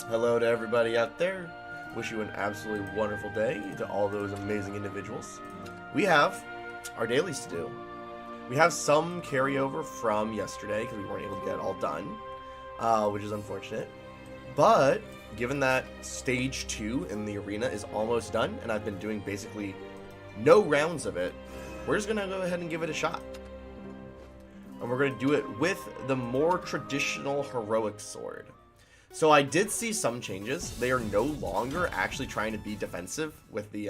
Hello to everybody out there. Wish you an absolutely wonderful day to all those amazing individuals. We have our dailies to do. We have some carryover from yesterday because we weren't able to get it all done, which is unfortunate. But given that stage 2 in the arena is almost done, and I've been doing basically no rounds of it, we're just going to go ahead and give it a shot. And we're going to do it with the more traditional heroic sword. So I did see some changes. They are no longer actually trying to be defensive with the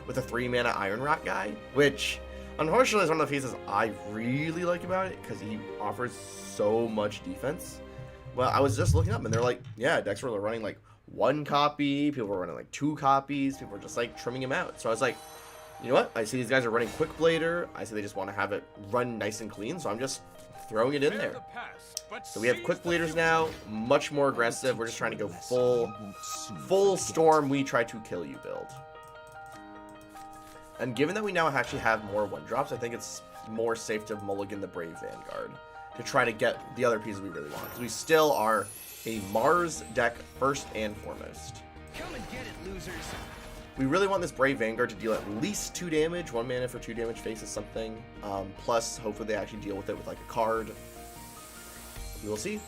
3-mana Iron Rat guy, which unfortunately is one of the pieces I really like about it because he offers so much defense. Well, I was just looking up and they're like, yeah, decks were running like 1 copy, people were running like 2 copies, people were just like trimming him out. So I was like, you know what? I see these guys are running Quick Blader. I see they just want to have it run nice and clean, so I'm just throwing it in there. So we have Quick Bleeders now, much more aggressive. We're just trying to go full Storm We Try to Kill You build. And given that we now actually have more 1-drops, I think it's more safe to mulligan the Brave Vanguard to try to get the other pieces we really want. Because we still are a Mars deck first and foremost. Come and get it, losers. We really want this Brave Vanguard to deal at least 2 damage. 1 mana for 2 damage faces something. Plus, hopefully they actually deal with it with like a card. We will see.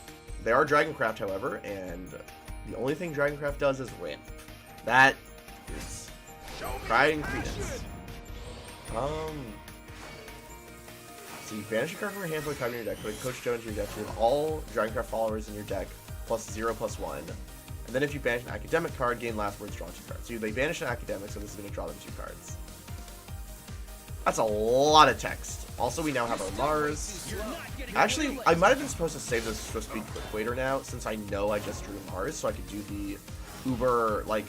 They are Dragoncraft, however, and the only thing Dragoncraft does is ramp. That is pride and credence. So you banish a card from your hand, put a card in your deck, put a Coach Joe into your deck, you have all Dragoncraft followers in your deck, +0/+1. And then if you banish an Academic card, gain last words, draw 2 cards. So they banish an Academic, so this is going to draw them 2 cards. That's a lot of text. Also, we now have our Mars. Actually, I might have been supposed to save this supposed to be Quick Waiter now, since I know I just drew Mars, so I could do the Uber, like,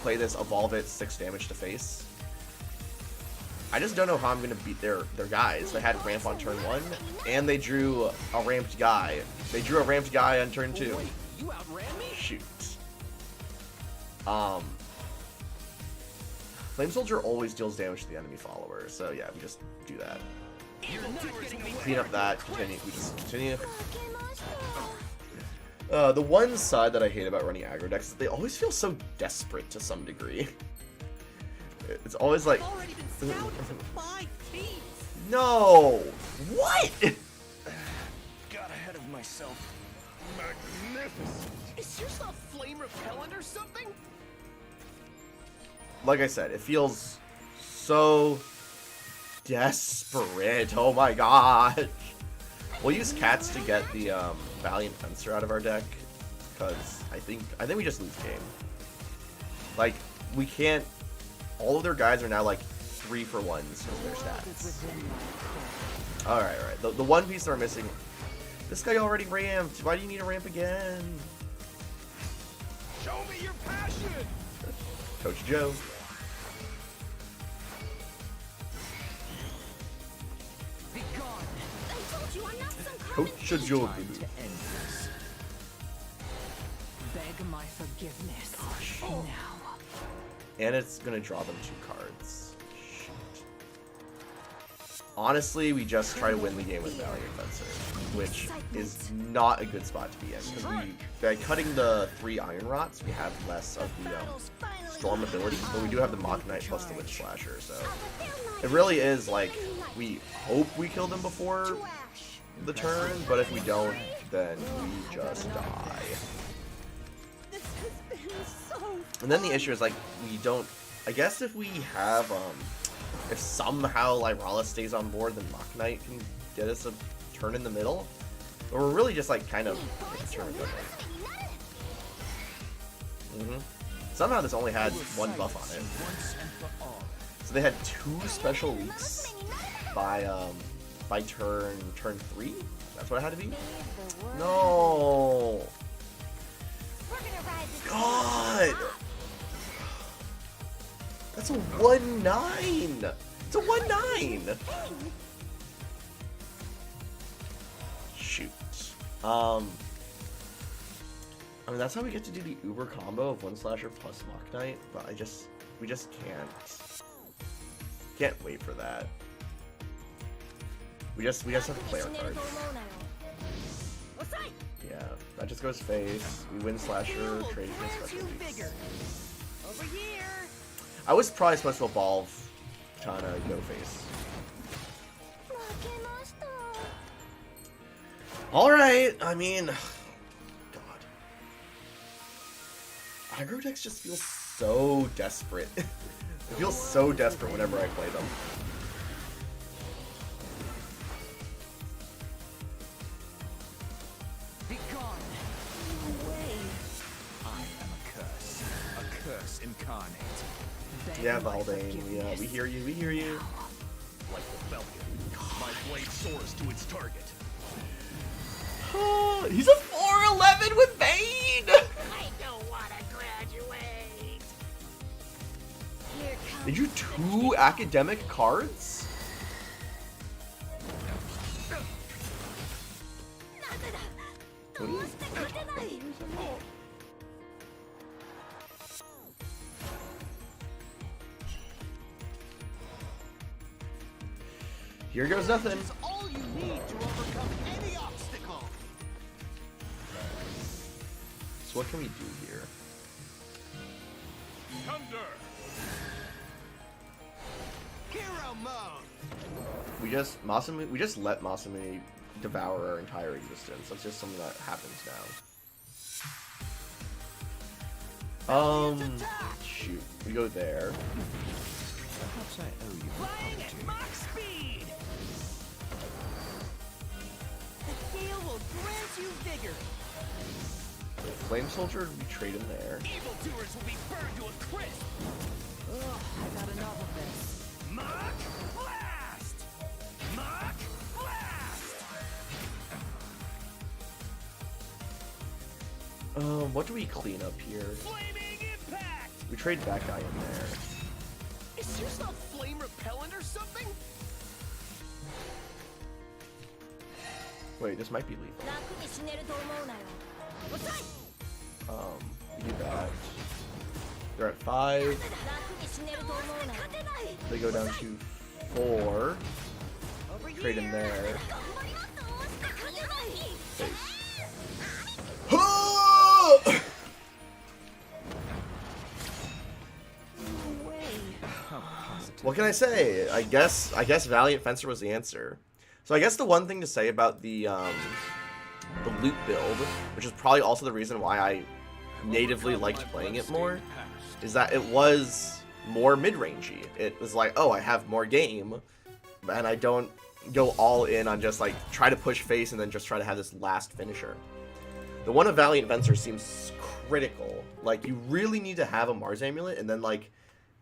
play this, evolve it, 6 damage to face. I just don't know how I'm going to beat their guys. They had ramp on turn 1, and they drew a ramped guy. They drew a ramped guy on turn 2. You outran me? Shoot. Flame Soldier always deals damage to the enemy follower, so yeah, we just do that. Clean up that, continue, we just continue. The one side that I hate about running aggro decks is that they always feel so desperate to some degree. It's always like... No! What?! Got ahead of myself. Magnificent! Is your stuff flame repellent or something? Like I said, it feels so desperate. Oh my gosh. We'll use Cats to get the Valiant Fencer out of our deck, because I think we just lose game. Like, we can't. All of their guys are now like 3-for-1s with their stats. All right. The one piece that we're missing. This guy already ramped. Why do you need to ramp again? Show me your passion. Coach Joe. Be gone. I told you I'm not some Coach Joe. Time to end this. Beg my forgiveness now. And it's gonna draw them 2 cards. Shit. Honestly, we just try to win the game with Valiant Fencer, which is not a good spot to be in, because by cutting the 3 Iron Rots, we have less of the Storm ability, but we do have the Mach Knight plus the Witch Slasher, so it really is like, we hope we kill them before the turn, but if we don't, then we just die. This has been so And then the issue is, like, we don't... I guess if we have, if somehow Lyralis stays on board, then Mach Knight can get us a turn in the middle. But we're really just, like, kind of a turn quickly. Somehow this only had 1 buff on it. So they had 2 special weeks by turn 3? That's what it had to be? No! God! That's a 1-9! It's a 1-9! Shoot. I mean, that's how we get to do the Uber combo of 1 Slasher plus Mach Knight, but we just can't wait for that. We just have to play our cards. Yeah. Yeah, that just goes face. We win slasher, trade against special beats. Over here. I was probably supposed to evolve Tana go face. Alright, I mean, God. Aggro decks just feel so desperate. It feels so desperate whenever I play them. Be gone. I am a curse incarnate. Yeah, Valdane, we hear you, we hear you. Like the Falcon, my blade soars to its target. He's a 411 with Bane! I don't want to graduate. Here comes Did you 2 academic cards? Here goes nothing. It's all you need to overcome any obstacle. So what can we do here? Thunder. Hero mode. We just let Masumi devour our entire existence. That's just something that happens now. Shoot. We go there. Perhaps I owe you flying at Mach speed. The gale will grant you vigor. Flame Soldier, we trade him there. Evildoers will be burned to a crisp. Ugh, I got enough of this. Mach blast. Mach blast. What do we clean up here? Flaming impact. We trade that guy in there. Is yours not flame repellent or something? Wait, this might be lethal. 楽に死ねると思うなよ。遅い。 We do that. They're at 5. 楽に死ねると思うなよ。勝てない。 They go down to 4. Over here. Trade him there. 頑張りますと思って勝てない。 Face. What can I say? I guess Valiant Fencer was the answer. So I guess the one thing to say about the loot build, which is probably also the reason why I natively liked playing it more, is that it was more mid-rangey. It was like, oh, I have more game, and I don't go all in on just like try to push face and then just try to have this last finisher. The one of Valiant Fencer seems critical. Like, you really need to have a Mars Amulet, and then like,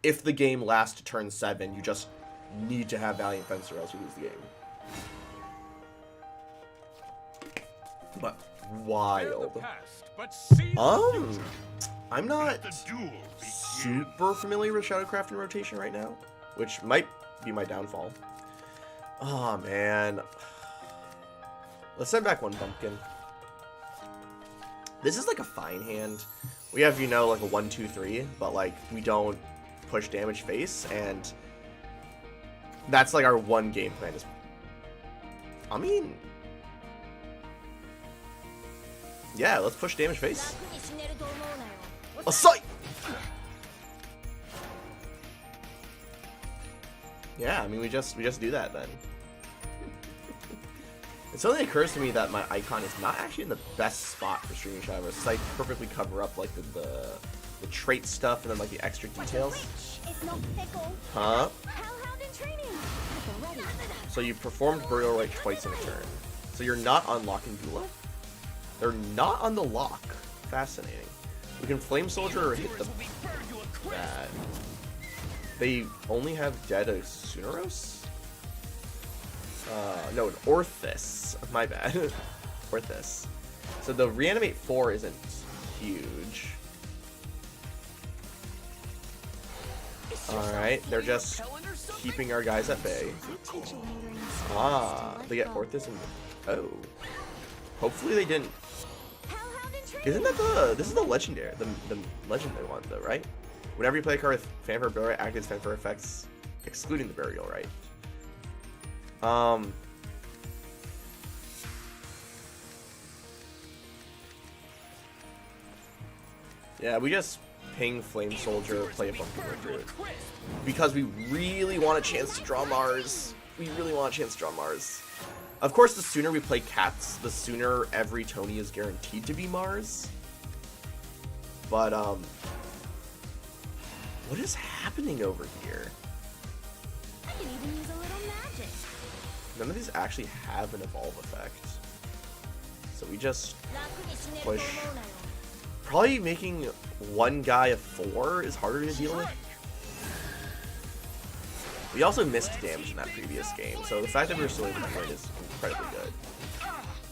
if the game lasts to turn 7, you just need to have Valiant Fencer, or else you lose the game. But wild. I'm not super familiar with Shadowcraft in rotation right now, which might be my downfall. Oh man. Let's send back one pumpkin. This is like a fine hand. We have, you know, like a 1-2-3, but like we don't push damage face, and that's like our one game plan. Is, I mean, yeah, let's push damage face. Aside. Yeah, I mean we just do that then. It suddenly occurs to me that my icon is not actually in the best spot for streaming Shadow Verse. I perfectly cover up like the trait stuff and then like the extra details. Huh? So you performed Burial Rite twice in a turn. So you're not unlocking Gula? They're not on the lock. Fascinating. We can Flame Soldier or hit the bad. They only have dead a Suneros? No, an Orthus. My bad. Orthus. So the Reanimate 4 isn't huge. Alright, they're just keeping our guys at bay. Ah, they get Orthus and... Oh. Hopefully they didn't... Isn't that the... This is the legendary. The legendary one, though, right? Whenever you play a card with Fanfare Burial Rite, activates Fanfare effects, excluding the Burial Rite. Yeah, we just ping Flame Soldier, play a Bumpy Recruit. Because we really want a chance to draw Mars. We really want a chance to draw Mars. Of course, the sooner we play Cats, the sooner every Tony is guaranteed to be Mars. But, what is happening over here? I can even use a little magic. None of these actually have an evolve effect. So we just 楽に死ねると思 push. うなよ Probably making one guy a 4 is harder to deal with. We also missed damage in that previous game, so the fact that we were still able to win is incredibly good.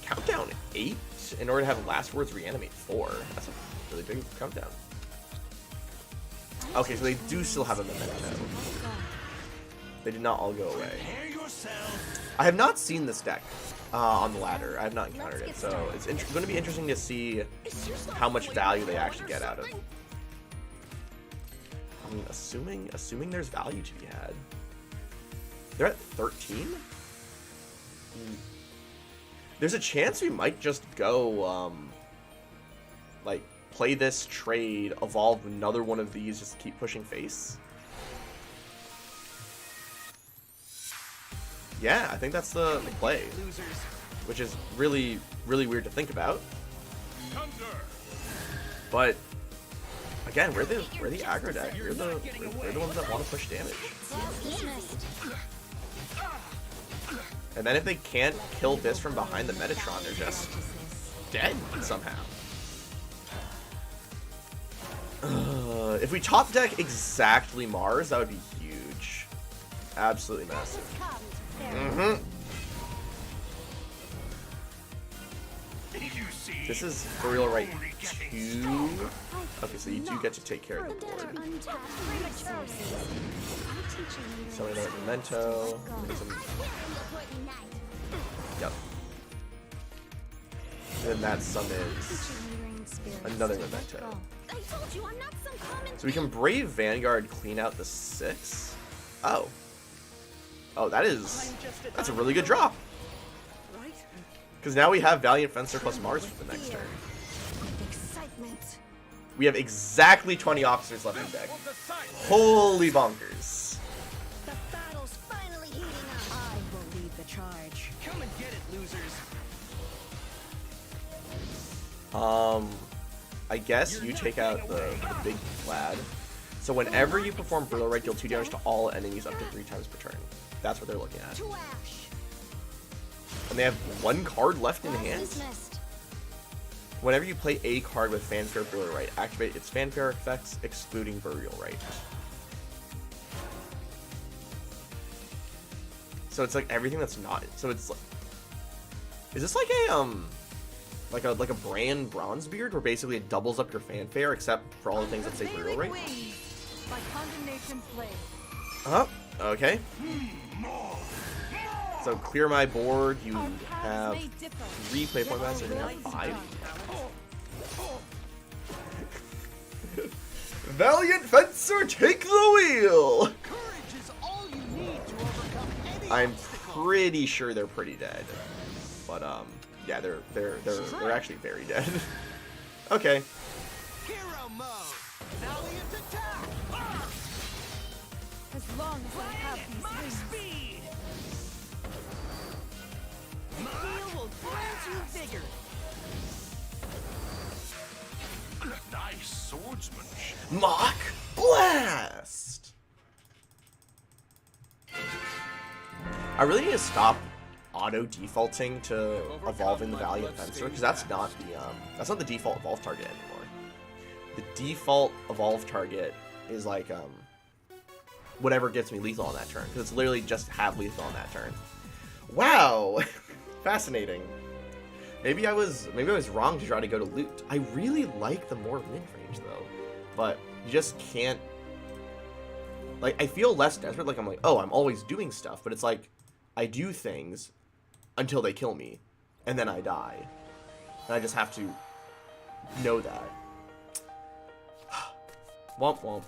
Countdown 8 in order to have Last Words reanimate 4. That's a really big countdown. Okay, so they do still have a memento. They did not all go away. I have not seen this deck on the ladder. I have not encountered it, so it's going to be interesting to see how much value they actually get out of it. I mean, assuming there's value to be had. They're at 13? There's a chance we might just go, like, play this trade, evolve another one of these, just keep pushing face. Yeah, I think that's the play. Which is really, really weird to think about. But again, we're the aggro deck. We're the ones that want to push damage. And then if they can't kill this from behind the Metatron, they're just dead somehow. If we top deck exactly Mars, that would be huge. Absolutely massive. This is Burial Right 2. Okay, so you do get to take care of the board. So another memento. Yep. And then that summons another memento. I told you I'm not some common So we can Brave Vanguard, clean out the 6. Oh. Oh, that's a really good draw. Because now we have Valiant Fencer plus Mars for the next turn. excitement. We have exactly 20 officers left in deck. Holy bonkers. The battle's finally heating up. I will lead the charge. Come and get it, losers. I guess you take out the big lad. So whenever you perform Burial Right, deal 2 damage to all enemies up to 3 times per turn. That's what they're looking at. To ash. And they have 1 card left in hand. Dismissed. Whenever you play a card with Fanfare Burial Right, activate its Fanfare effects, excluding Burial Right. So it's like everything that's not. So it's like, is this like a like a brand Bronzebeard, where basically it doubles up your Fanfare except for all the things that say Burial Right? By Condemnation Flame. Oh, okay. So clear my board. You have 3 play point maps. You're gonna have 5. Valiant Fencer, take the wheel. Courage is all you need to overcome any I'm obstacle. pretty sure they're pretty dead, but yeah, they're actually very dead. Okay. Hero mode. Valiant attack. Ah! As long as I have these My wings. speed. Steel will grant you vigor. Nice swordsmanship. Mach Blast. I really need to stop auto defaulting to evolving the Valiant Fencer, because that's not the default evolve target anymore. The default evolve target is like whatever gets me lethal on that turn, because it's literally just have lethal on that turn. Wow, fascinating. Maybe I was wrong to try to go to loot. I really like the more mid-range though, but you just can't. Like, I feel less desperate. Like I'm like, oh, I'm always doing stuff, but it's like I do things until they kill me, and then I die, and I just have to know that. Womp womp.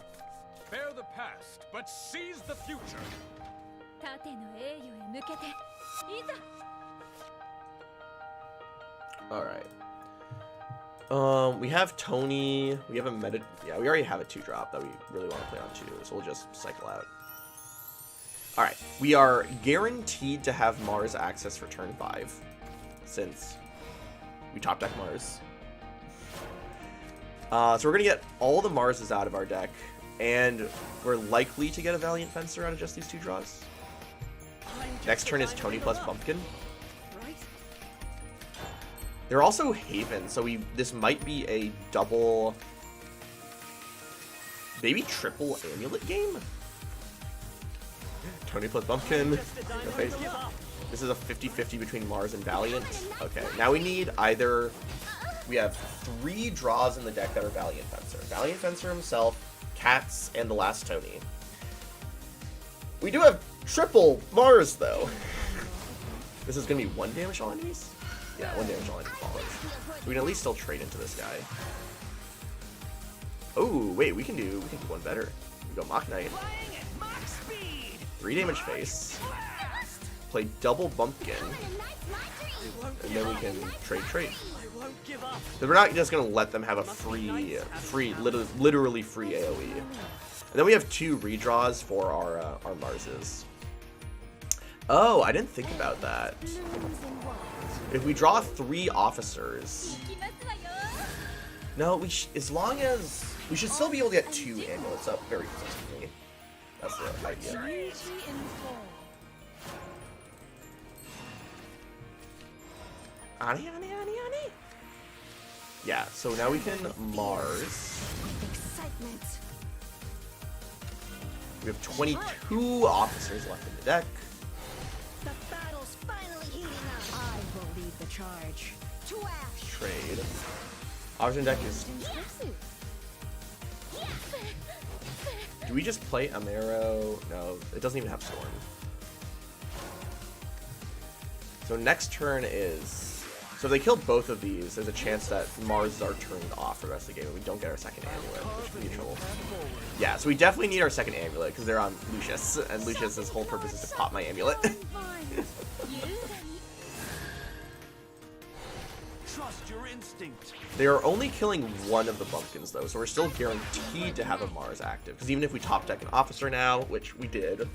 Bear the past, but seize the future. 盾の栄誉へ向けていざ All right. We have Tony. We have a meta. Yeah, we already have a 2-drop that we really want to play on 2, so we'll just cycle out. All right, we are guaranteed to have Mars access for turn 5, since we top deck Mars. So we're gonna get all the Marses out of our deck, and we're likely to get a Valiant Fencer out of just these 2 draws. Next turn is Tony plus Bumpkin. They're also Haven, so this might be a double, maybe triple Amulet game? Tony plus Bumpkin. This is a 50-50 between Mars and Valiant. Okay, now we need either... We have 3 draws in the deck that are Valiant Fencer. Valiant Fencer himself, Cats, and the last Tony. We do have triple Mars, though. This is going to be 1 damage all enemies? Yeah, 1 damage all enemies follows. We can at least still trade into this guy. Oh, wait, we can do one better. We go Mach Knight. 3 damage face. Play double Bumpkin. And then we can trade. Because we're not just going to let them have a literally free AoE. And then we have 2 redraws for our Marses. Oh, I didn't think about that. If we draw 3 officers... No, as long as... We should still be able to get 2 amulets up very consistently. That's the idea. Ani. Yeah, so now we can Mars. Excitement. We have 22 officers left in the deck. The battle's finally heating up. I will lead the charge. To ash. Trade. Officer deck is... Do we just play Amaro? No, it doesn't even have Storm. So next turn is... So if they kill both of these, there's a chance that Mars are turned off for the rest of the game and we don't get our second amulet, which could be trouble. Yeah, so we definitely need our second amulet because they're on Lucius, and Lucius's whole purpose is to pop my amulet. Trust your instinct. They are only killing 1 of the Bumpkins though, so we're still guaranteed to have a Mars active. Because even if we top deck an officer now, which we did,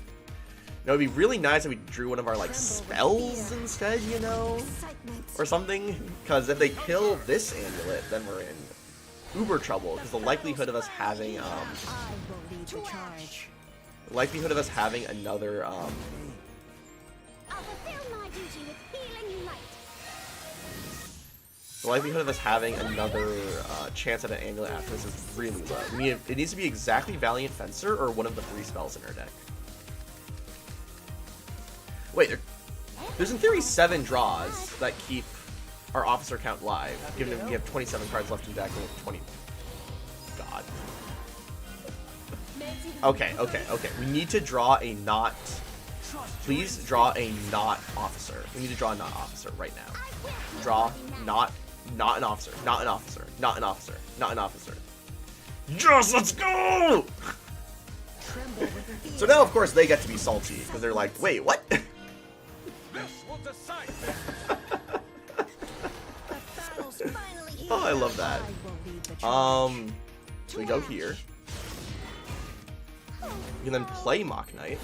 it would be really nice if we drew one of our like spells instead, you know, or something. Because if they kill this amulet, then we're in uber trouble. Because the likelihood of us having I will lead the charge. another I'll fulfill my duty with healing light. the likelihood of us having another chance at an amulet after this is really low. It needs to be exactly Valiant Fencer or one of the 3 spells in our deck. Wait, there's in theory 7 draws that keep our officer count live, given that we have 27 cards left in deck and we have 20. God. Okay. We need to draw a not. Please draw a not officer. We need to draw a not officer right now. Draw not an officer. Not an officer. Not an officer. Not an officer. Just let's go! So now, of course, they get to be salty because they're like, wait, what? This will decide. Oh, I love that. So we go here. We can then play Mach Knight.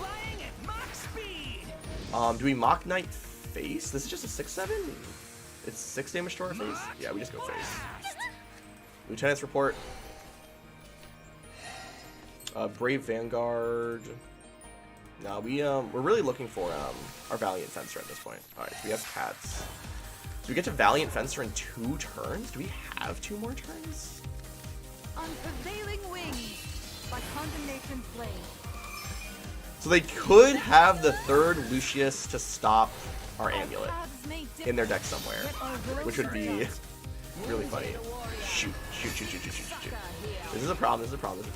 Do we Mach Knight face? This is just a 6/7? It's 6 damage to our face? Yeah, we just go face. Lieutenant's Report. Brave Vanguard. No, we're really looking for our Valiant Fencer at this point. Alright, so we have Cats. Do we get to Valiant Fencer in 2 turns? Do we have 2 more turns? On prevailing wings, by condemnation flame. So they could have the 3rd Lucius to stop our amulet in their deck somewhere, which would be really funny. Shoot. This is a problem. This is a problem. This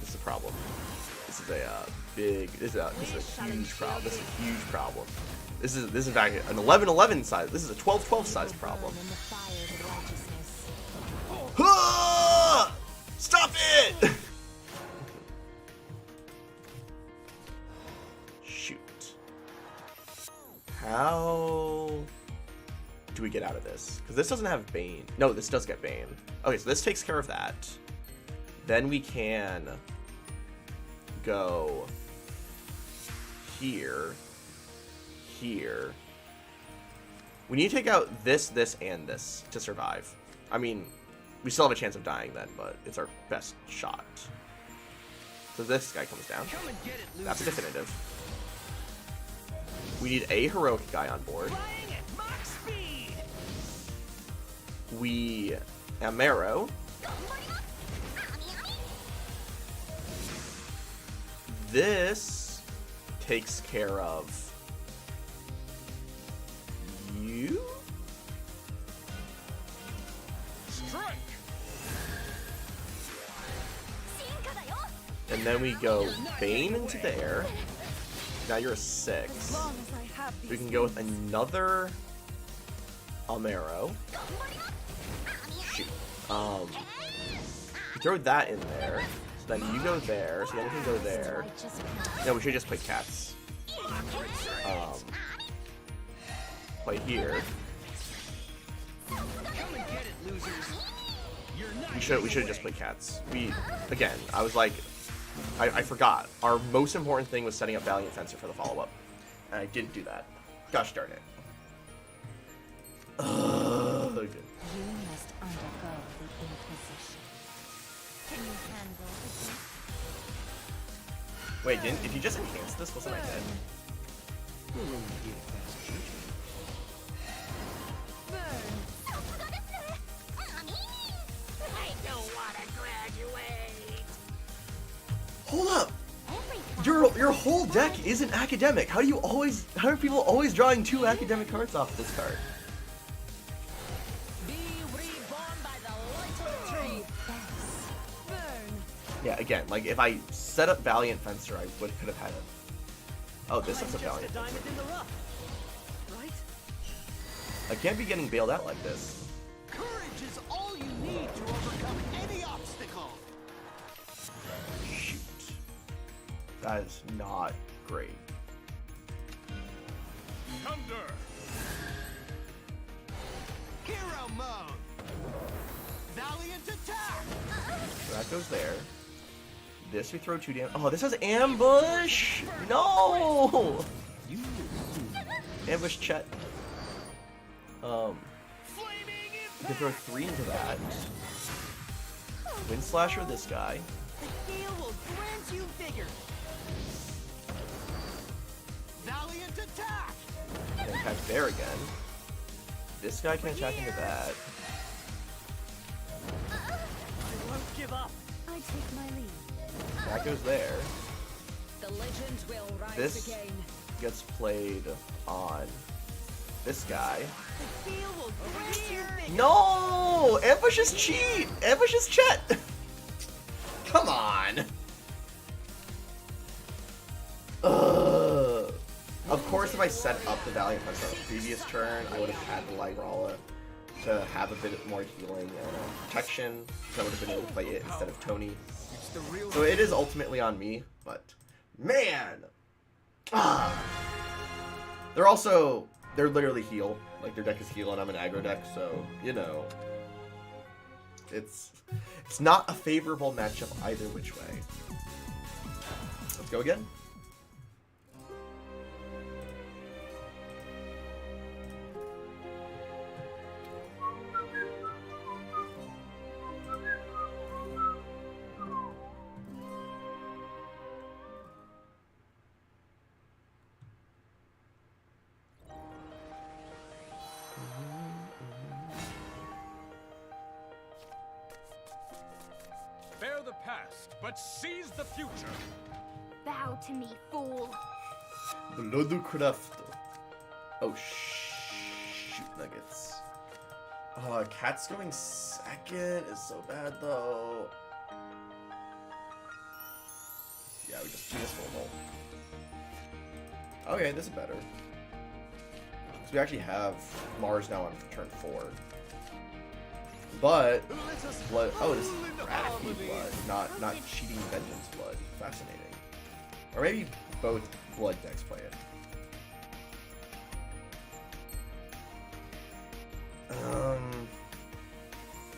is a problem. This is a big. This is a huge problem. This is a huge problem. This is in fact an 11/11 size. This is a 12/12 size problem. Ah! Stop it! Shoot. How do we get out of this? Because this doesn't have Bane. No, this does get Bane. Okay, so this takes care of that. Then we can go here, here. We need to take out this, this, and this to survive. I mean, we still have a chance of dying then, but it's our best shot. So this guy comes down. Come and get it, loser. That's a definitive. We need a heroic guy on board. Flying at Mach speed. We Amaro. This takes care of you. Strike! And then we go Bane into there. Now you're a As 6. long as I have We these can go with another Amaro. Shoot. We throw that in there. So then you go there. So then we can go there. No, we should just play cats. Play here. Come and get it, losers. You're not We should just play cats. Again, I was like, I forgot. Our most important thing was setting up Valiant Fencer for the follow-up. And I didn't do that. Gosh darn it. Ugh. You must undergo the Inquisition. Can you handle the Wait, did you just enhance this? Wasn't I dead? Hold up! Your whole deck isn't academic. How are people always drawing 2 academic cards off this card? Be reborn by the light of the tree. burn? Yeah, again, like if I set up Valiant Fencer, I could have had it. Oh, this is a Just Valiant a diamond Fencer. in the rough, right? I can't be getting bailed out like this. Courage is all you need to overcome any obstacle. Shoot. That is not great. Thunder! Hero mode. Valiant attack. So that goes there. This we throw 2 damage. Oh, this has ambush! No! Ambush Chet. Flaming We can throw 3 into that. Wind Slasher this guy. The gale will grant you vigor. Valiant attack. And attack there again. This guy can attack into that. I won't give up. I take my leave. That goes there. The legends will rise This again. gets played on this guy. The gale will grant you vigor. No! Ambush is cheat! Ambush is Chet! Come on! Ugh. Of course, if I set up the Valiant Fencer on the previous turn, I would have had the Lygrala to have a bit more healing and protection, so I would have been able to play it instead of Tony. It's the real. So it is ultimately on me, but man! Ah. They're literally heal. Like, their deck is heal and I'm an aggro deck, so, you know. It's not a favorable matchup either which way. Let's go again. Bear the past, but seize the future. Bow to me, fool. Bloodcraft. Oh, shoot nuggets. Cat's going second is so bad though. Yeah, we just full ult. Okay, this is better. So we actually have Mars now on turn 4. But blood. Oh, this is crafty blood, not cheating vengeance blood. Fascinating. Or maybe both blood decks play it.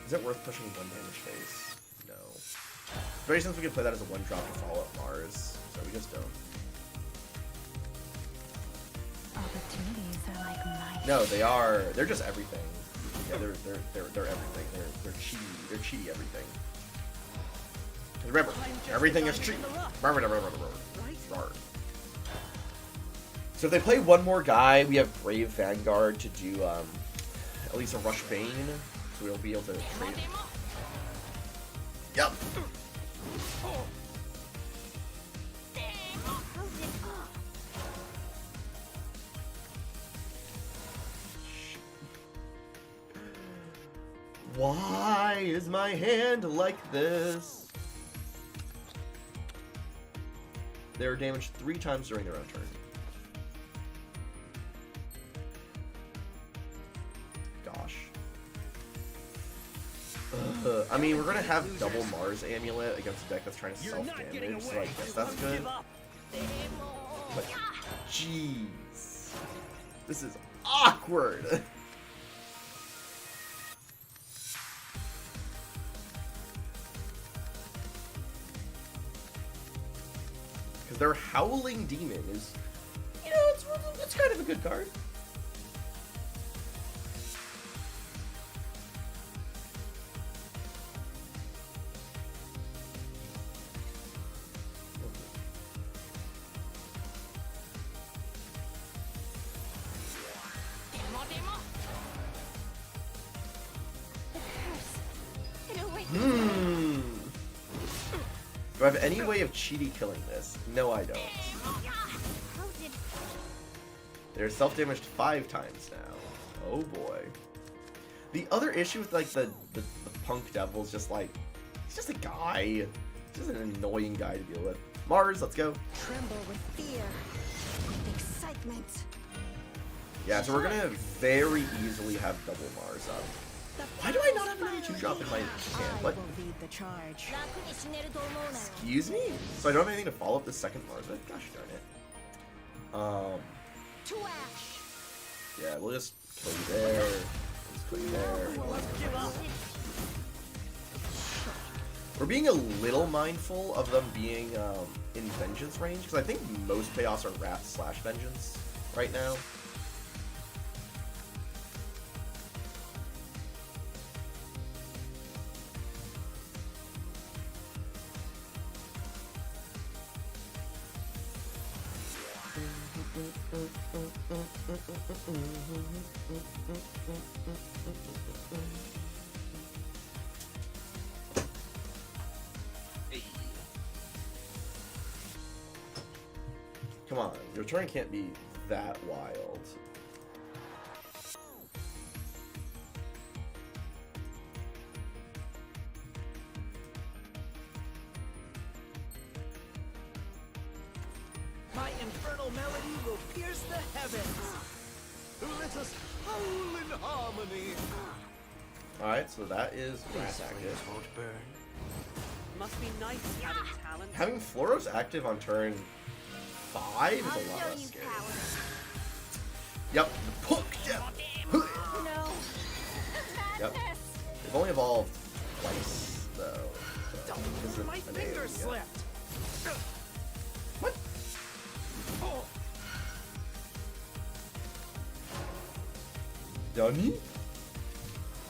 Is it worth pushing 1 damage phase? No. Especially since we can play that as a 1-drop to follow up Mars, so we just don't. Opportunities are like mice. No, they are. They're just everything. Yeah, they're everything. They're cheaty. They're cheaty everything. 'Cause remember, everything is cheat. So if they play one more guy, we have Brave Vanguard to do at least a Rush Bane, so we'll be able to trade. Yep. Why is my hand like this? They are damaged 3 times during their own turn. Gosh. I mean, we're gonna have double Mars Amulet against a deck that's trying to self-damage, so I guess that's good. But, jeez. This is awkward! Because their Howling Demon is, you know, it's kind of a good card. Do I have any way of cheaty killing this? No, I don't. They're self-damaged 5 times now. Oh boy. The other issue with like the Punk Devil is just like, he's just a guy. He's just an annoying guy to deal with. Mars, let's go. Tremble with fear, with excitement. Yeah, so we're gonna very easily have double Mars up. Why do I not have another 2-drop in my hand? What? Lead the charge. Excuse me? So I don't have anything to follow up the second Mars with? Gosh darn it. Yeah, we'll just kill you there. Just kill you there. We're being a little mindful of them being in Vengeance range, because I think most payoffs are Wrath/Vengeance right now. Come on, your turn can't be that wild. My infernal melody will pierce the heavens. Let us howl in harmony. Alright, so that is Wrath active. Won't burn. Must be nice having talent. Having Floros active on turn 5 is a lot less scary. Yep, the Punk Devil. Yep. They've only evolved twice, though. So this isn't My an finger AoE yet. slipped. What? Dunny?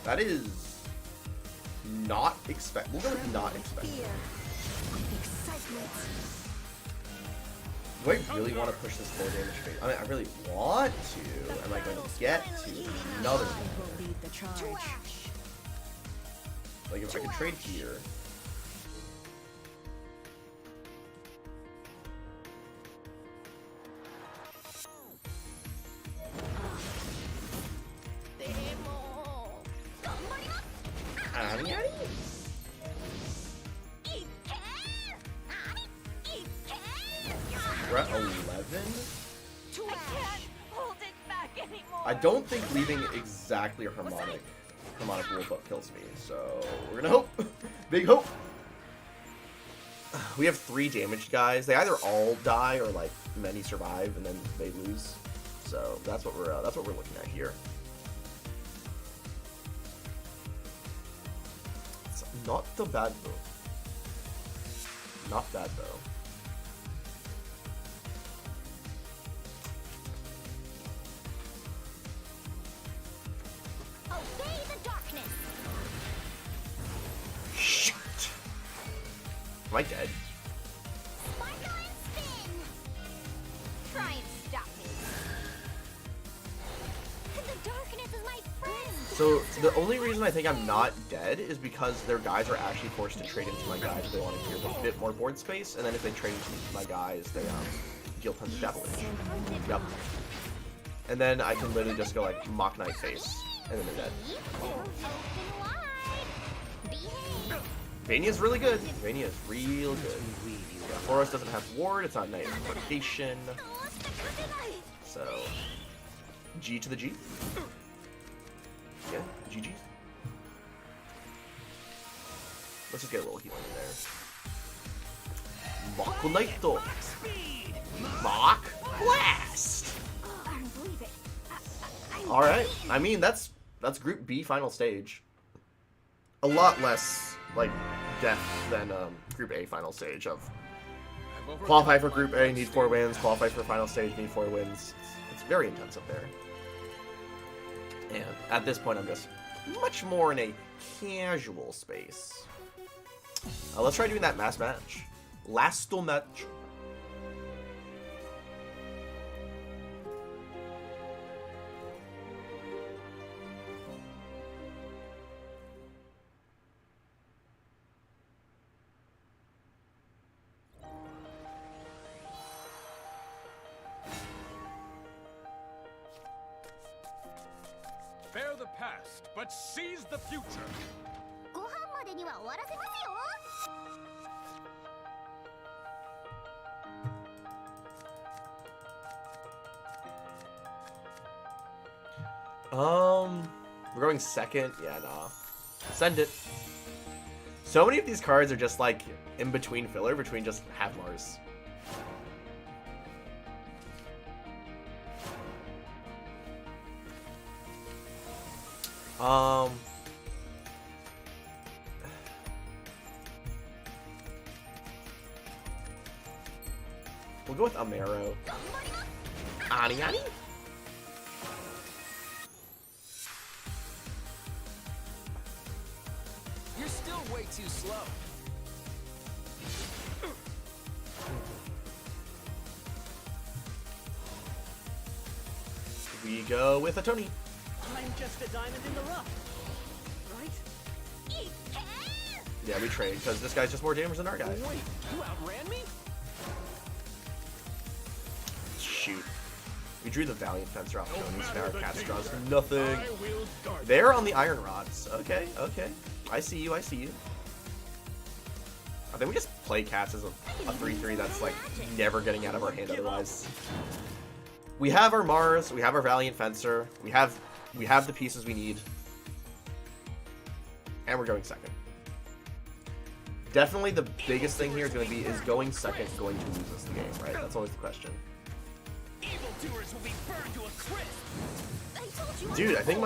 That is not expect. We'll go with not expected. Fear, with excitement. Do I really want to push this 4 damage phase? I mean, I really want to. Am I going to get to another one? Will lead the charge. Like, if I could trade here. We're at 11? I don't think leaving exactly a harmonic wolf up kills me, so we're gonna hope. Big hope. We have 3 damaged guys. They either all die or like many survive and then they lose. So that's what we're looking at here. Not so bad though. Not bad though. Obey the darkness. Shit. Am I dead? Sparkle and spin. Try and stop me. The darkness is my friend. So the only reason I think I'm not dead is because their guys are actually forced to trade into my guys if they want to clear a bit more board space, and then if they trade into my guys, they deal tons of damage. Yep. And then I can literally just go like Mach Knight face, and then they're dead. Open wide. Behave. Vania's really good. Vania is real good. Yeah, Boros doesn't have ward. It's not Knight Fortification. So, G to the G. Yeah, GG. Let's just get a little healing in there. Mach Knight. Mach Blast. I don't believe it. All right. I mean, that's Group B final stage. A lot less like death than Group A final stage of qualify for Group A, need 4 wins. Qualify for final stage, need 4 wins. It's very intense up there. And at this point, I'm just much more in a casual space. Let's try doing that mass match. Last match. Bear the past, but seize the future. ご飯までには終わらせますよ。We're going second. Yeah, nah. Send it. So many of these cards are just like in between filler between just half Mars. We'll go with Amaro. Ani Ani? You're still way too slow. We go with a Tony. I'm just a diamond in the rough. Right? Yeah, we trade because this guy's just more damage than our guy. Wait, you outran me? Shoot. We drew the Valiant Fencer off Tony's. Now our Cats draws nothing. They're on the Iron Rods. Okay, okay. I see you, I see you. I think we just play Cats as a 3-3 that's like never getting out of our hand otherwise. We have our Mars, we have our Valiant Fencer, we have the pieces we need. And we're going second. Definitely the biggest thing here is going second going to lose us the game, right? That's always the question. Evildoers will be burned to a crisp. Dude, I think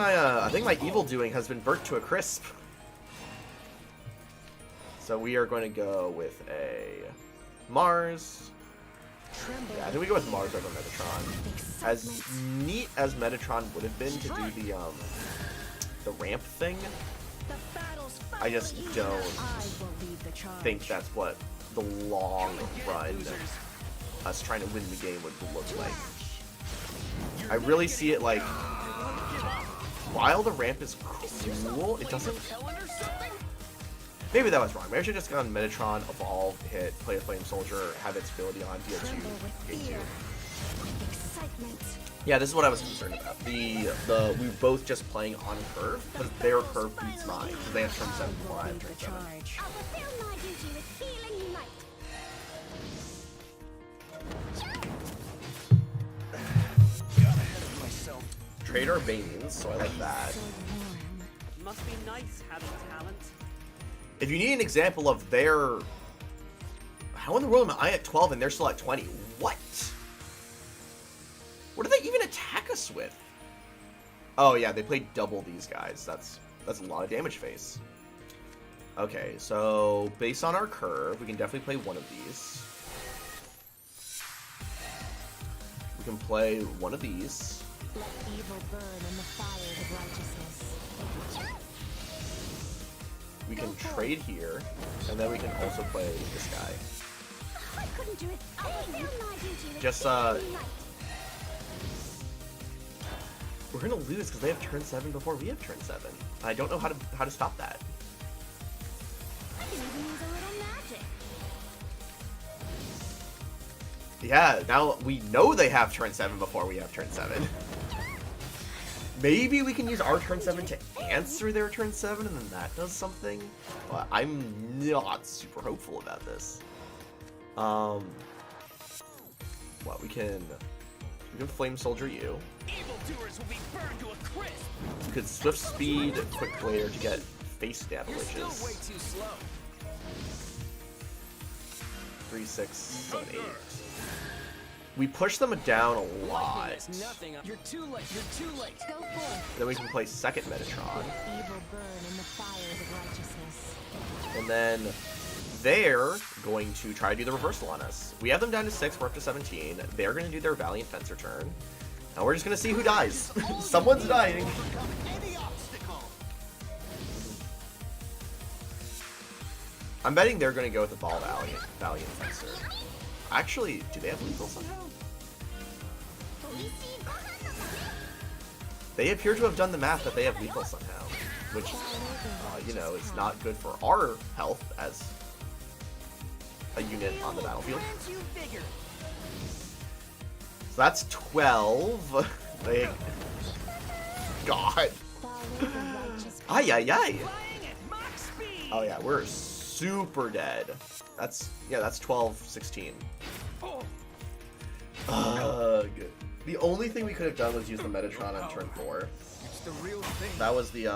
my evil doing has been burnt to a crisp. So we are going to go with a Mars. Yeah, I think we go with Mars over Metatron. As neat as Metatron would have been to do the ramp thing, I just don't think that's what the long run us trying to win the game would look like. I really see it like, while the ramp is cool, it doesn't... Maybe that was wrong. Maybe I should have just gone Metatron, Evolve, hit, play a Flame Soldier, have its ability on deal 2, game 2. Yeah, this is what I was concerned about. We both just playing on curve, because their curve beats mine. Because they have turn 7 before I have turn 7. Trade our Banians, so I like that. Must be nice having talent. If you need an example of their... How in the world am I at 12 and they're still at 20? What? What do they even attack us with? Oh yeah, they played double these guys. That's a lot of damage face. Okay, so based on our curve, we can definitely play one of these. We can play one of these. Let evil burn in the fires of righteousness. We can trade here, and then we can also play this guy. I couldn't do it. I fulfilled my duty. Just, we're gonna lose because they have turn 7 before we have turn 7. I don't know how to stop that. I can even use a little magic. Yeah, now we know they have turn 7 before we have turn 7. Maybe we can use our turn 7 to answer their turn 7 and then that does something. But I'm not super hopeful about this. Well, we can Flame Soldier you. Evildoers will be burned to a crisp. We could Swift Speed Quick Blader to get face stab, You're which still is way too slow. 3, 6, 7, 8. We push them down a lot. It's nothing. You're too late. You're too late. Go forth. Then we can play second Metatron. Let evil burn in the fires of righteousness. And then they're going to try to do the reversal on us. We have them down to 6, we're up to 17. They're going to do their Valiant Fencer turn. And we're just going to see who dies. Someone's dying. Any obstacle. I'm betting they're going to go with the Ball Valiant Fencer. Actually, do they have lethal somehow? They appear to have done the math that they have lethal somehow. Which, you know, is not good for our health as a unit on the battlefield. So that's 12. They... God. Ay, ay, ay. Oh yeah, we're super dead. That's 12, 16. Good. The only thing we could have done was use the Metatron on turn 4. It's the real thing. That was the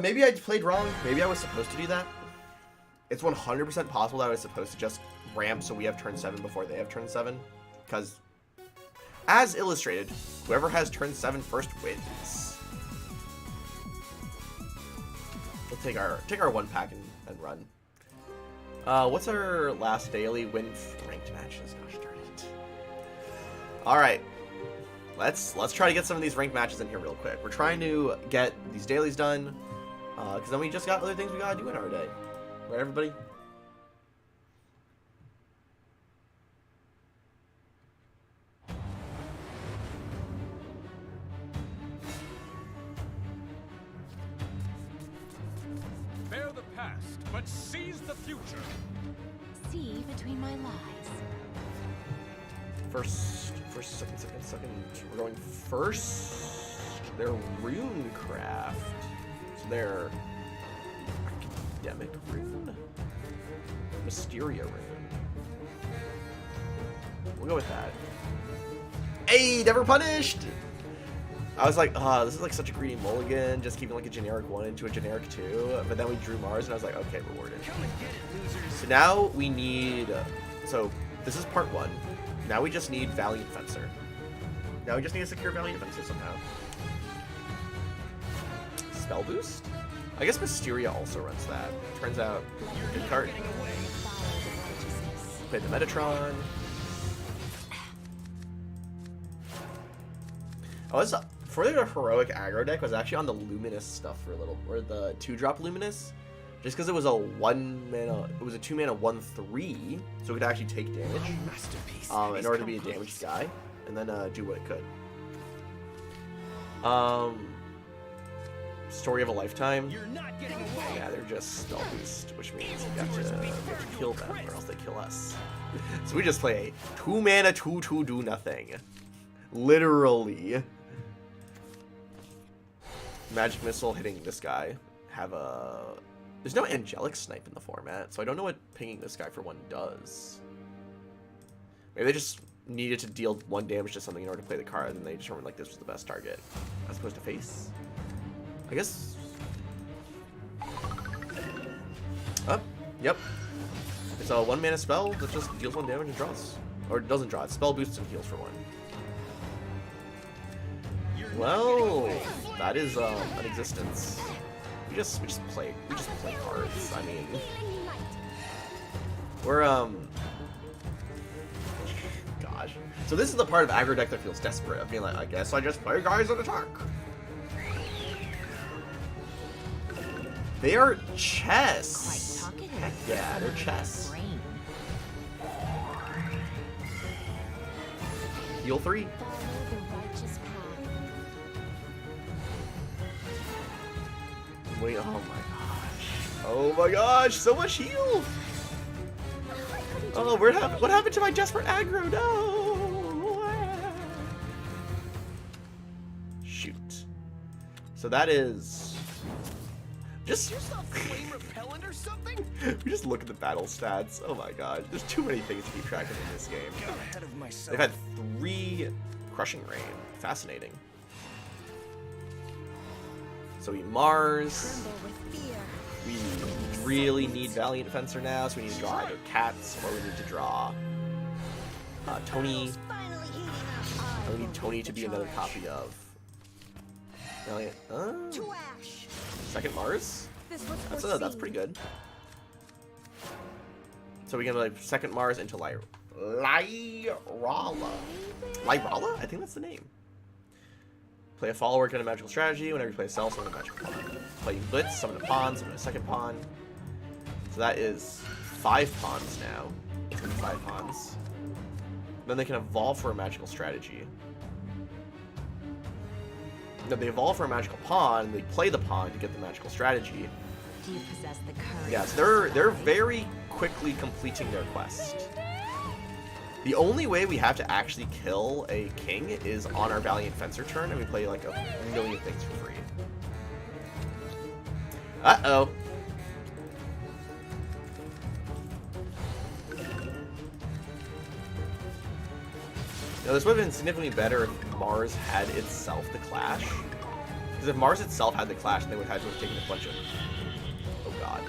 maybe I played wrong. Maybe I was supposed to do that. It's 100% possible that I was supposed to just ramp so we have turn 7 before they have turn 7. Because, as illustrated, whoever has turn 7 first wins. We'll take our 1 pack and run. What's our last daily win ranked matches? Gosh darn it. Alright. Let's try to get some of these ranked matches in here real quick. We're trying to get these dailies done. Because then we just got other things we gotta do in our day. Right, everybody? Bear the past, but seize the future. See between my lies. Second. We're going first. They're Runecraft. So they're Academic Rune? Mysteria Rune. We'll go with that. Hey, never punished! I was like, this is like such a greedy mulligan, just keeping like a generic 1 into a generic 2. But then we drew Mars and I was like, okay, rewarded. So now we need, so this is part 1. Now we just need Valiant Fencer. Now we just need to secure Valiant Fencer somehow. Spell Boost? I guess Mysteria also runs that. Turns out, good card. Play the Metatron. I was, for the heroic aggro deck, was actually on the Luminous stuff for a little, or the 2-drop Luminous. Just because it was a 1-mana, it was a 2-mana 1/3, so it could actually take damage. In order to be a damaged guy, and then do what it could. Story of a Lifetime. You're not getting away. Yeah, they're just spell boost, which means we have to kill them, or else they kill us. So we just play a 2-mana 2/2 do nothing. Literally. Magic Missile hitting this guy. There's no Angelic Snipe in the format, so I don't know what pinging this guy for 1 does. Maybe they just needed to deal 1 damage to something in order to play the card, and they determined like this was the best target. As opposed to face? I guess... Oh, yep. It's a 1-mana spell that just deals 1 damage and draws. Or doesn't draw, it spell boosts and heals for 1. Well, that is an existence. We just play cards. I mean, we're gosh. So this is the part of aggro deck that feels desperate. I mean, like, I guess I just play guys that attack. They are chess. Quite talkative. Heck yeah, they're chess. Brain. Heal 3. Follow the righteous path. Wait, oh my gosh. Oh my gosh, so much heal! Oh, what happened to my desperate aggro? No! Shoot. So that is... Is your stuff flame repellent or something? We just look at the battle stats. Oh my god, there's too many things to keep track of in this game. Got ahead of myself. They've had 3 Crushing Rain. Fascinating. So we Mars. Tremble with fear. We really need Valiant Fencer now, so we need to draw either Cats or we need to draw Tony. Finally heating up. We need Tony to be another copy of Valiant. To ash. Second Mars. This was That's foreseen. pretty good. So we can like second Mars into Lyrala. Lyrala? I think that's the name. Play a follower, get a magical strategy. Whenever you play a cell, summon a magical pawn. Play Blitz, summon a pawn, summon a second pawn. So that is 5 pawns now. It's gonna be 5 pawns. Then they can evolve for a magical strategy. Then they evolve for a magical pawn, they play the pawn to get the magical strategy. Do you possess the courage? Yes, they're very quickly completing their quest. The only way we have to actually kill a king is on our Valiant Fencer turn, and we play like a million things for free. Uh-oh. Now, this would have been significantly better if Mars had itself the Clash. Because if Mars itself had the Clash, they would have had to have taken a bunch of... Oh god.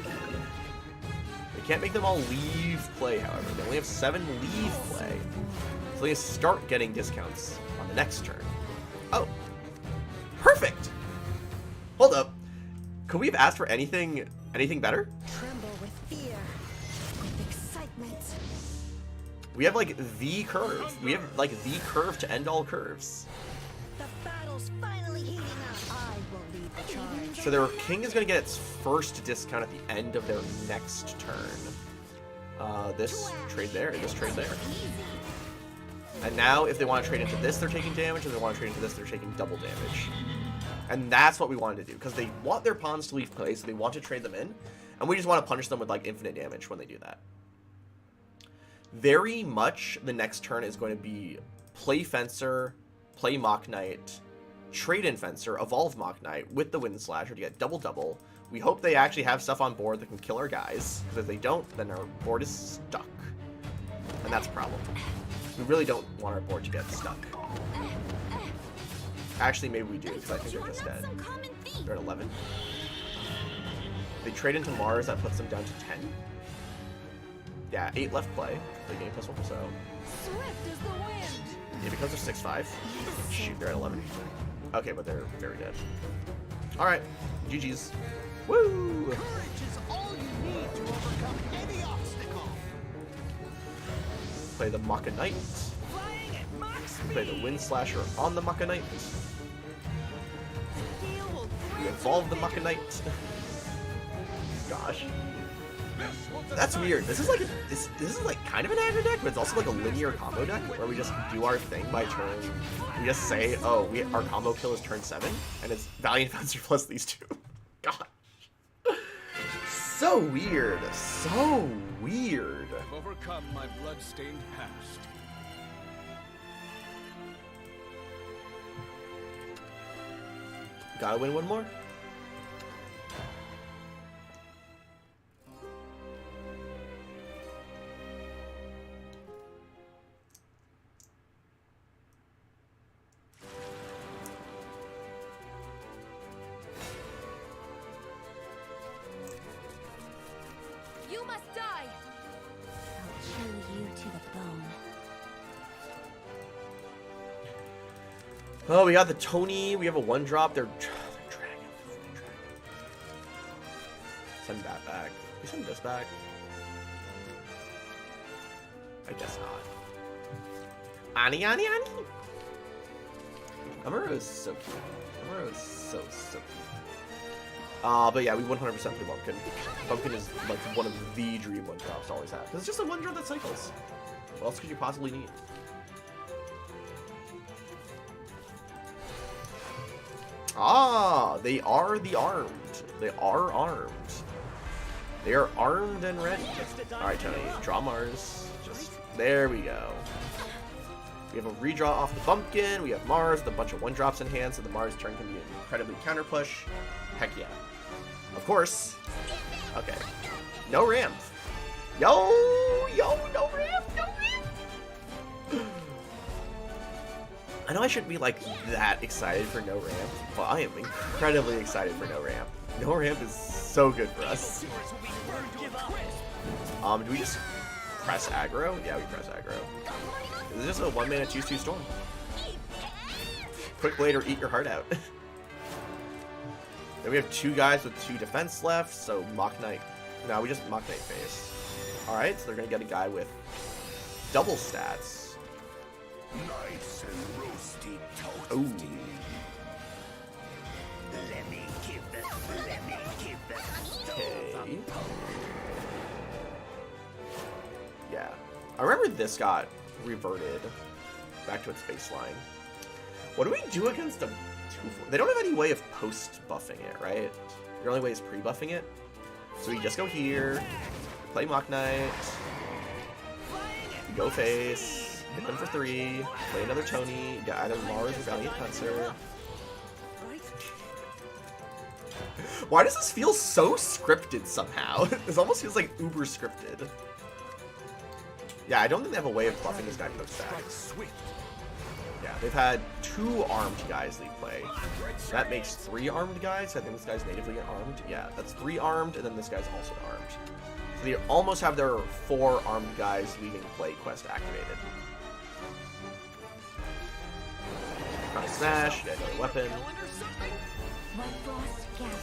They can't make them all leave play, however. They only have 7 leave play. So they start getting discounts on the next turn. Oh. Perfect! Hold up. Could we have asked for anything better? Tremble with fear. With excitement. We have like the curve. We have like the curve to end all curves. The battle's finally heating up. I will lead the charge. So their king is going to get its first discount at the end of their next turn. This trade there, and this trade there. And now, if they want to trade into this, they're taking damage. If they want to trade into this, they're taking double damage. And that's what we wanted to do, because they want their pawns to leave play, so they want to trade them in. And we just want to punish them with, like, infinite damage when they do that. Very much, the next turn is going to be play Fencer, play Mock Knight, trade in Fencer, evolve Mock Knight with the Wind Slasher to get double-double. We hope they actually have stuff on board that can kill our guys, because if they don't, then our board is stuck. And that's a problem. We really don't want our board to get stuck. Actually, maybe we do, because I think they're just dead. They're at 11. They trade into Mars, that puts them down to 10. Yeah, 8 left play. They gain +1, so... Swift is the wind. Yeah, because they're 6-5. Shoot, they're at 11. Okay, but they're very dead. Alright, GG's. Woo! Courage is all you need to overcome any obstacle. Play the Maka Knight. Flying at max speed. Play the Wind Slasher on the Maka Knight. Steel will We evolve the Maka Knight. Gosh. That's weird. This is like this is like kind of an aggro deck, but it's also like a linear combo deck where we just do our thing by turn. We just say, oh, our combo kill is turn 7, and it's Valiant Fencer plus these 2. God. So weird. So weird. I've overcome my blood-stained past. Gotta win one more. You must die. I'll chill you to the bone. Oh, we got the Tony. We have a 1-drop. They're dragon. send that back. Can we send this back? I guess not. Ani. Amuro is so cute. Amuro is so cute. But yeah, we 100% play Bumpkin. Bumpkin is like one of the dream 1-drops to always have. Because it's just a 1-drop that cycles. What else could you possibly need? Ah, they are the armed. They are armed. They are armed and ready. Alright, Tony, draw Mars. Just, there we go. We have a redraw off the Bumpkin. We have Mars with a bunch of 1-drops in hand, so the Mars turn can be an incredibly counter push. Heck yeah. Of course. Okay. No ramp. Yo, no ramp. I know I shouldn't be like that excited for no ramp, but I am incredibly excited for no ramp. No ramp is so good for us. Do we just press aggro? Yeah, we press aggro. This is just a 1-mana 2/2 storm. Quick blade or eat your heart out. Then we have 2 guys with 2 defense left, so Mach Knight. No, we just Mach Knight face. Alright, so they're gonna get a guy with double stats. Nice and roasty, Ooh. toasty. Let me give the Okay. Yeah. I remember this got reverted back to its baseline. What do we do against a 2/4? They don't have any way of post-buffing it, right? Your only way is pre-buffing it. So we just go here, play Mach Knight, we go face, hit them for 3, play another Tony, get either Mars or Valiant Fencer. Why does this feel so scripted somehow? This almost feels like uber scripted. Yeah, I don't think they have a way of buffing this guy post-back. Yeah, they've had 2 armed guys leave play. That makes 3 armed guys. I think this guy's natively armed. Yeah, that's 3 armed, and then this guy's also armed. So they almost have their 4 armed guys leaving play quest activated. Trying to smash, get another weapon. What frost gather.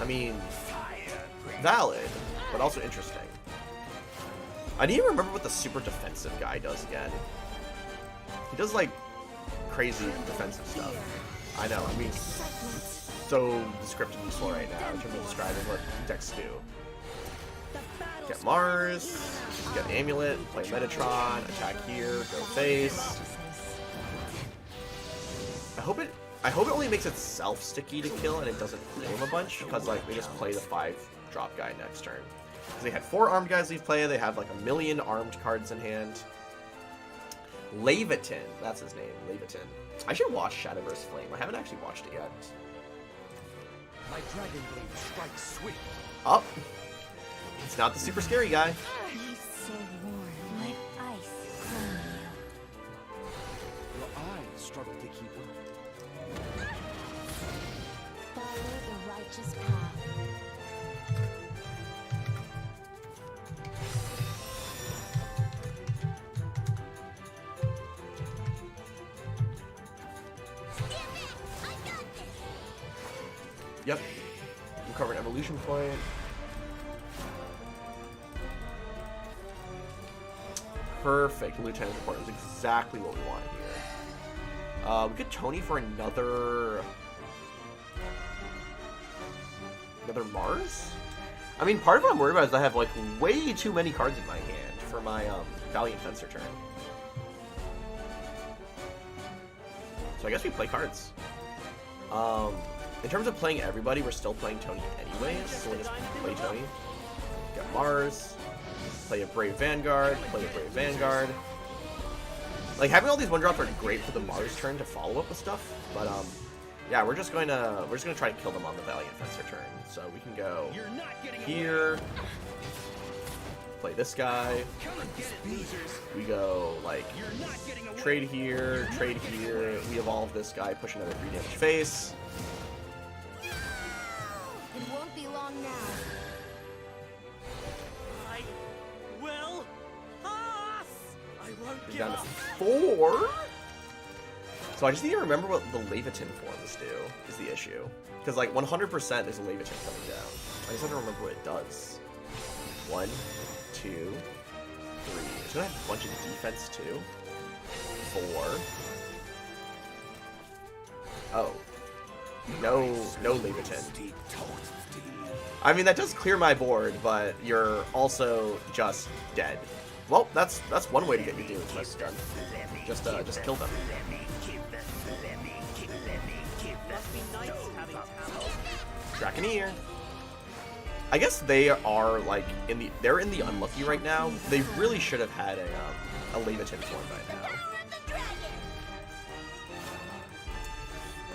I mean, valid, but also interesting. I need to remember what the super defensive guy does again. He does, like, crazy defensive stuff. I know, I'm being so descriptively useful right now in terms of describing what decks do. Get Mars, get Amulet, play Metatron, attack here, go face. I hope it only makes itself sticky to kill and it doesn't flame a bunch, because, like, they just play the 5-drop guy next turn. Because they had 4 armed guys leave play, they have, like, a million armed cards in hand. Levitin, that's his name, Levitin. I should watch Shadowverse Flame. I haven't actually watched it yet. My dragon blade strikes swift. Oh, it's not the super scary guy. He's so warm. Like ice from you. Your eyes struggle to keep up. Follow the righteous path. Yep. Recover an evolution point. Perfect. Lieutenant report is exactly what we want here. We could Tony for another Mars? I mean, part of what I'm worried about is I have, like, way too many cards in my hand for my Valiant Fencer turn. So I guess we play cards. In terms of playing everybody, we're still playing Tony anyways, so we'll just play Tony. Get Mars, play a Brave Vanguard, play a Brave Vanguard. Like, having all these 1-drops are great for the Mars turn to follow up with stuff, but yeah, we're just gonna try to kill them on the Valiant Fencer turn. So we can go here, play this guy. We go, like, trade here, we evolve this guy, push another 3 damage face. It won't be long now. I will pass. I won't We're give down to up. 4. So I just need to remember what the Leviathan forms do, is the issue. Because, like, 100% there's a Leviathan coming down. I just have to remember what it does. 1, 2, 3. It's gonna have a bunch of defense, too. 4. Oh. No Leviathan. I mean, that does clear my board, but you're also just dead. Well, that's one way to get your demon quest done. Just kill them. Must be nice having talent. Draconeer. I guess they are like they're in the unlucky right now. They really should have had a Leviathan form by now.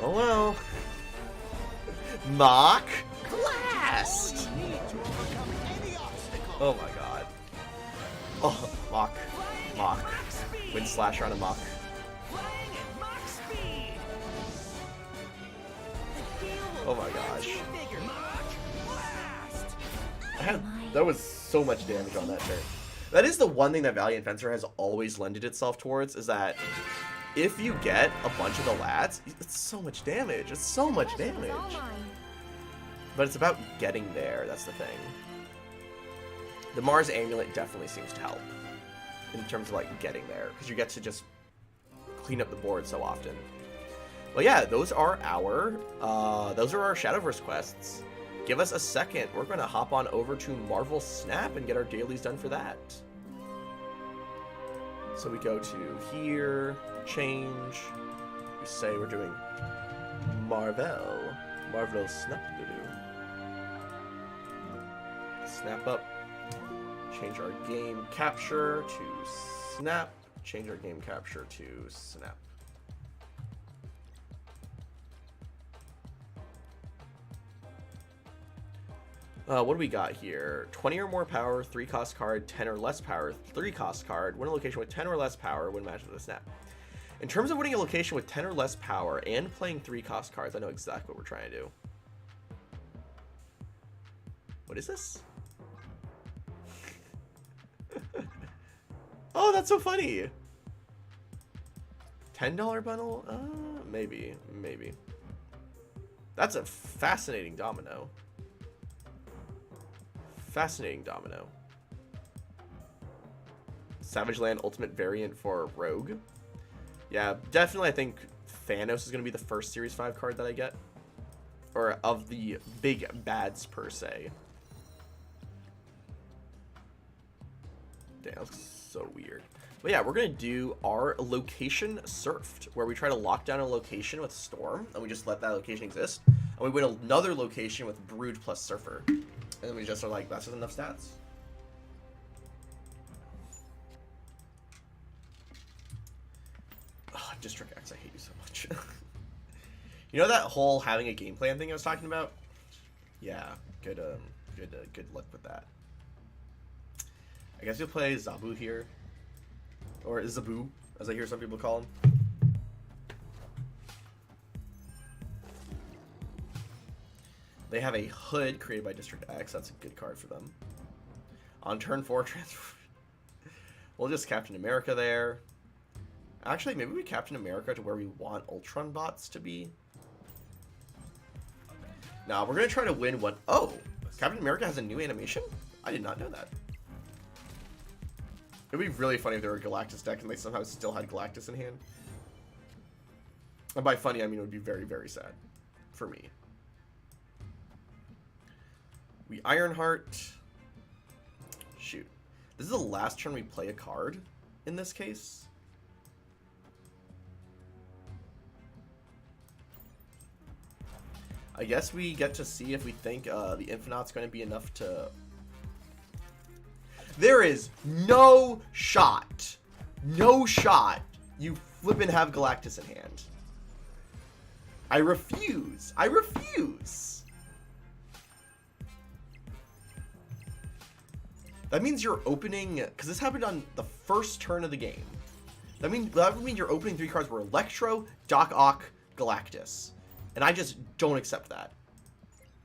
Oh well. Mock Blast. Oh my god. Oh, Mock. Wind Slasher on a Mock. Oh my gosh. That was so much damage on that turn. That is the one thing that Valiant Fencer has always lended itself towards, is that if you get a bunch of the lats, it's so much damage. It's so much damage. But it's about getting there, that's the thing. The Mars Amulet definitely seems to help in terms of like getting there, because you get to just clean up the board so often. Well, yeah, those are our Shadowverse quests. Give us a second. We're going to hop on over to Marvel Snap and get our dailies done for that. So we go to here, change. We say we're doing Marvel Snap. Snap up. Change our game capture to snap. Change our game capture to snap. What do we got here? 20 or more power, 3 cost card, 10 or less power, 3 cost card. Win a location with 10 or less power when matched with a snap. In terms of winning a location with 10 or less power and playing 3 cost cards, I know exactly what we're trying to do. What is this? Oh, that's so funny. $10 bundle? Maybe. That's a fascinating domino. Savage Land Ultimate variant for Rogue. Yeah, definitely I think Thanos is going to be the first Series 5 card that I get. Or of the big bads, per se. Damn, that looks so weird. But yeah, we're going to do our Location Surfed, where we try to lock down a location with Storm, and we just let that location exist. And we win another location with Brood plus Surfer. And then we just are like, that's just enough stats. Oh, District X, I hate you so much. You know that whole having a game plan thing I was talking about? Yeah, good luck with that. I guess you'll play Zabu here. Or Zabu, as I hear some people call him. They have a Hood created by District X. That's a good card for them. On turn 4, transfer. We'll just Captain America there. Actually, maybe we Captain America to where we want Ultron bots to be. Now, we're going to try to win one. Oh, Captain America has a new animation? I did not know that. It would be really funny if there were a Galactus deck and they somehow still had Galactus in hand. And by funny, I mean it would be very, very sad. For me. We Ironheart. Shoot. This is the last turn we play a card in this case. I guess we get to see if we think the Infinite's going to be enough to... There is no shot you flippin' have Galactus in hand. I refuse. That means you're opening, because this happened on the first turn of the game. That would mean you're opening 3 cards were Electro, Doc Ock, Galactus. And I just don't accept that.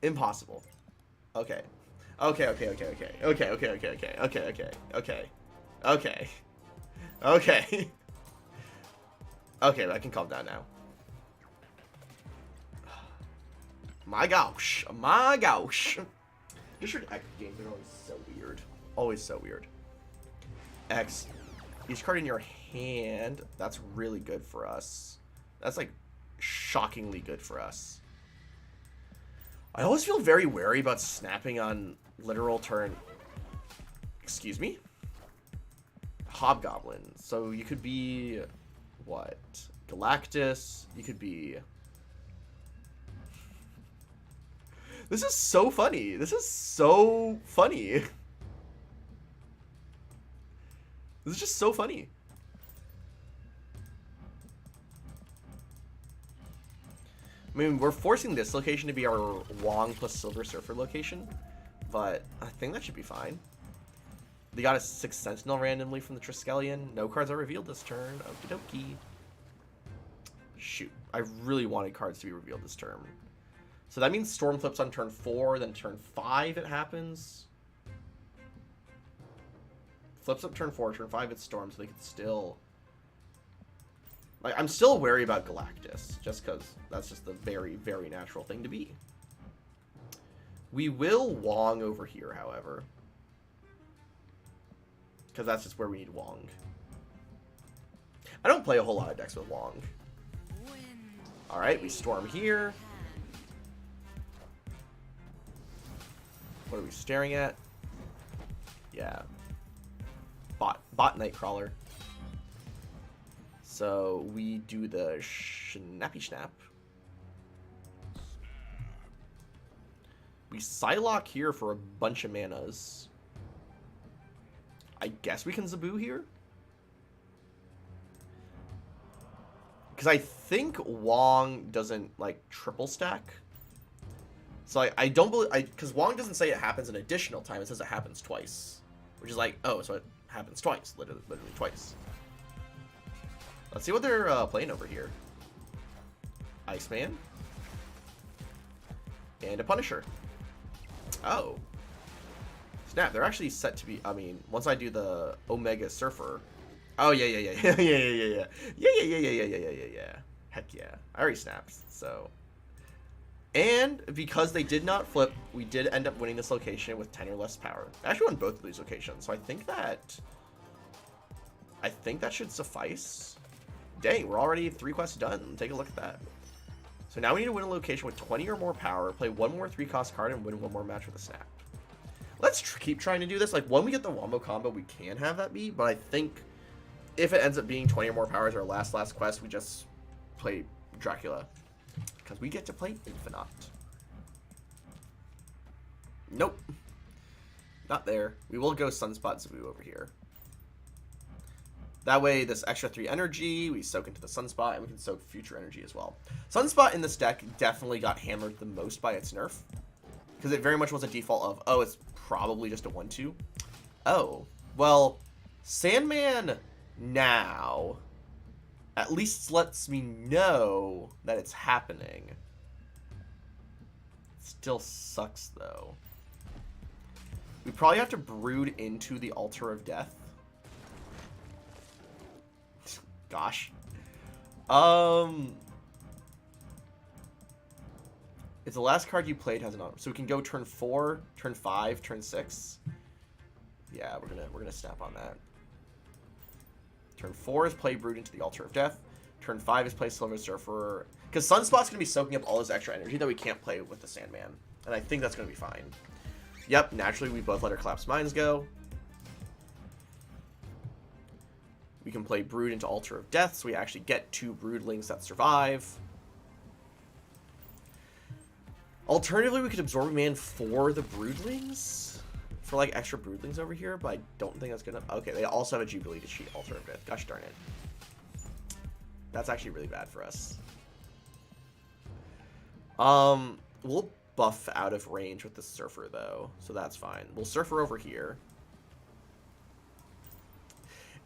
Impossible. Okay. Okay, I can calm down now. My gosh. My gosh. District X games are always so weird. Always so weird. X. Each card in your hand. That's really good for us. That's like shockingly good for us. I always feel very wary about snapping on literal turn. Excuse me? Hobgoblin. So you could be what? Galactus. You could be... This is so funny. This is so funny. This is just so funny. I mean, we're forcing this location to be our Wong plus Silver Surfer location, but I think that should be fine. They got a 6 Sentinel randomly from the Triskelion. No cards are revealed this turn. Okie dokie. Shoot. I really wanted cards to be revealed this turn. So that means Storm flips on turn 4, then turn 5 it happens. Flips up turn 4, turn 5 it's Storm, so they could still... Like, I'm still wary about Galactus, just because that's just the very, very natural thing to be. We will Wong over here, however. Because that's just where we need Wong. I don't play a whole lot of decks with Wong. Alright, we Storm here. What are we staring at? Yeah. Bot Nightcrawler. So we do the Snappy Snap. We Psylocke here for a bunch of manas. I guess we can Zaboo here? Because I think Wong doesn't, like, triple stack. So I don't believe... Because Wong doesn't say it happens an additional time. It says it happens twice. Which is like, oh, so it happens twice. Literally twice. Let's see what they're playing over here. Iceman. And a Punisher. Oh. Snap, they're actually set to be... I mean, once I do the Omega Surfer... Oh, yeah. Yeah. Heck yeah. I already snapped, so... And because they did not flip, we did end up winning this location with 10 or less power. I actually won both of these locations, so I think that should suffice. Dang, we're already 3 quests done. Take a look at that. So now we need to win a location with 20 or more power, play 1 more 3-cost card, and win 1 more match with a snap. Let's keep trying to do this. Like, when we get the Wombo combo, we can have that be, but I think if it ends up being 20 or more power as our last quest, we just play Dracula. Because we get to play Infinite. Nope. Not there. We will go Sunspot Zaboo over here. That way, this extra 3 energy, we soak into the Sunspot, and we can soak future energy as well. Sunspot in this deck definitely got hammered the most by its nerf. Because it very much was a default of, oh, it's probably just a 1-2. Oh. Well, Sandman now... at least lets me know that it's happening. Still sucks, though. We probably have to Brood into the Altar of Death. Gosh. If the last card you played has an auto, so we can go turn 4, turn 5, turn 6. Yeah, we're gonna snap on that. Turn 4 is play Brood into the Altar of Death. Turn 5 is play Silver Surfer. Because Sunspot's going to be soaking up all this extra energy that we can't play with the Sandman. And I think that's going to be fine. Yep, naturally we both let our Collapsed Minds go. We can play Brood into Altar of Death, so we actually get 2 Broodlings that survive. Alternatively, we could Absorb Man for the Broodlings. For, like, extra Broodlings over here, but I don't think that's gonna... Okay, they also have a Jubilee to cheat Altar of Death. Gosh darn it. That's actually really bad for us. We'll buff out of range with the Surfer, though, so that's fine. We'll Surfer over here.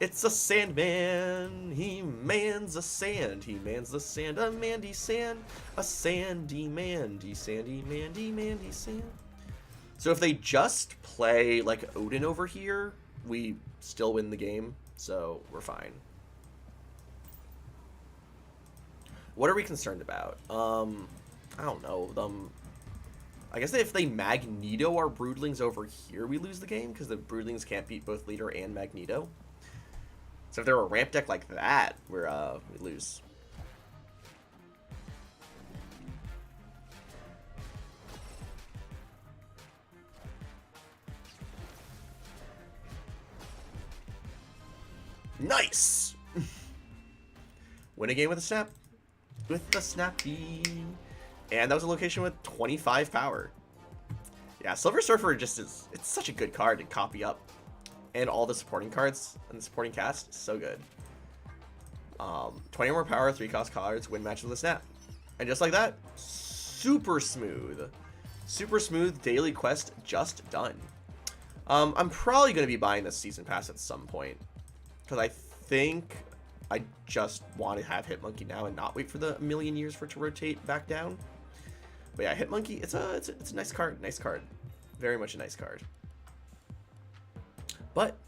It's a Sandman. He mans a sand. He mans the sand. A mandy sand. A sandy mandy. Sandy mandy mandy sand. So if they just play, like, Odin over here, we still win the game, so we're fine. what are we concerned about? I don't know. I guess if they Magneto our Broodlings over here, we lose the game because the Broodlings can't beat both Leader and Magneto. So if they're a ramp deck like that, we lose. Nice! Win a game with a snap. With the snappy. And that was a location with 25 power. Yeah, Silver Surfer just is... It's such a good card to copy up. And all the supporting cards and the supporting cast. So good. 20 more power, 3-cost cards, win match with a snap. And just like that, super smooth. Super smooth daily quest just done. I'm probably going to be buying this season pass at some point. Because I think I just want to have Hitmonkey now and not wait for the million years for it to rotate back down. But yeah, Hitmonkey, it's a nice card. Nice card. Very much a nice card. But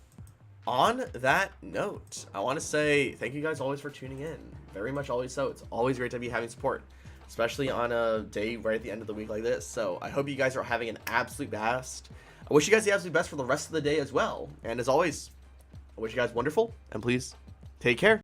on that note, I want to say thank you guys always for tuning in. Very much always so. It's always great to be having support, especially on a day right at the end of the week like this. So I hope you guys are having an absolute best. I wish you guys the absolute best for the rest of the day as well. And as always, I wish you guys wonderful, and please take care.